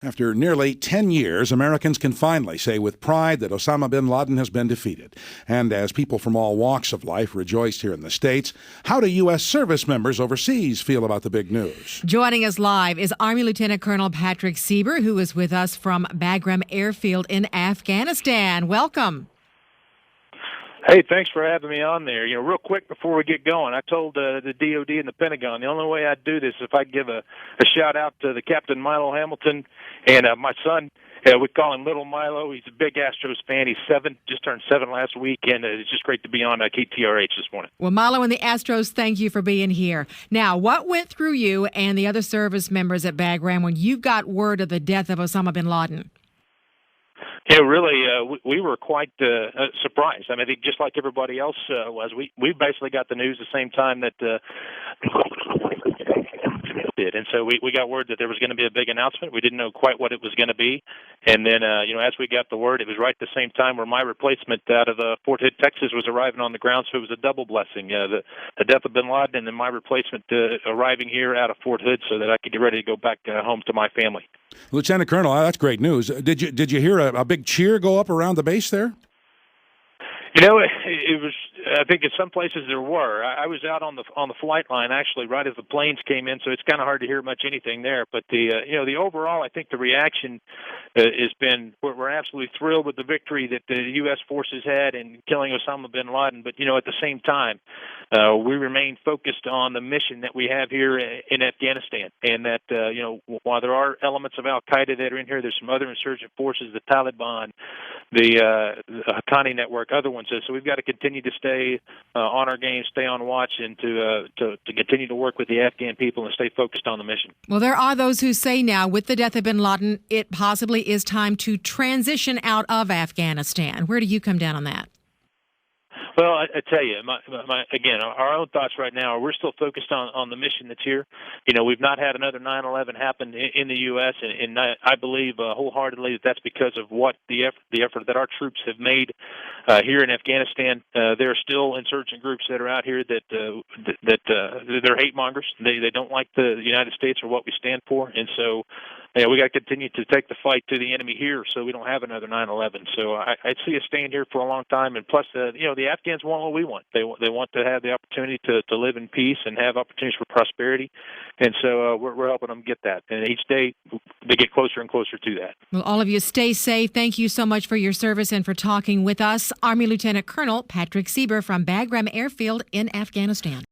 After nearly 10 years, Americans can finally say with pride that Osama bin Laden has been defeated. And as people from all walks of life rejoice here in the States, how do U.S. service members overseas feel about the big news? Joining us live is Army Lieutenant Colonel Patrick Sieber, who is with us from Bagram Airfield in Afghanistan. Welcome. Hey, thanks for having me on there. Real quick before we get going, I told the DOD and the Pentagon the only way I'd do this is if I give a shout out to the Captain Milo Hamilton and my son. We call him Little Milo. He's a big Astros fan. He's 7, just turned 7 last week, and it's just great to be on KTRH this morning. Well, Milo and the Astros, thank you for being here. Now, what went through you and the other service members at Bagram when you got word of the death of Osama bin Laden? Yeah, really, we were quite surprised. I think just like everybody else was, we basically got the news the same time that did, and so we got word that there was going to be a big announcement. We didn't know quite what it was going to be, and then as we got the word, it was right at the same time where my replacement out of Fort Hood, Texas, was arriving on the ground. So it was a double blessing: the death of bin Laden, and then my replacement arriving here out of Fort Hood, so that I could get ready to go back home to my family. Lieutenant Colonel, that's great news. Did you hear a big cheer go up around the base there? It was. I think in some places there were. I was out on the flight line actually right as the planes came in, so it's kind of hard to hear much anything there. But the overall, I think the reaction has been we're absolutely thrilled with the victory that the U.S. forces had in killing Osama bin Laden. But at the same time, we remain focused on the mission that we have here in Afghanistan, and that while there are elements of Al Qaeda that are in here, there's some other insurgent forces, the Taliban, the Haqqani network, other ones. So we've got to continue to stay on our game, stay on watch, and to continue to work with the Afghan people and stay focused on the mission. Well, there are those who say now, with the death of bin Laden, it possibly is time to transition out of Afghanistan. Where do you come down on that? Well, I tell you, again, our own thoughts right now are we're still focused on the mission that's here. We've not had another 9/11 happen in the U.S., and I believe wholeheartedly that that's because of what the effort that our troops have made here in Afghanistan. There are still insurgent groups that are out here that they're hate mongers. They don't like the United States or what we stand for, and so we got to continue to take the fight to the enemy here, so we don't have another 9/11. So I'd see us staying here for a long time, and plus, the Afghans want what we want. They want to have the opportunity to live in peace and have opportunities for prosperity, and so we're helping them get that. And each day they get closer and closer to that. Well, all of you stay safe. Thank you so much for your service and for talking with us. Army Lieutenant Colonel Patrick Sieber from Bagram Airfield in Afghanistan.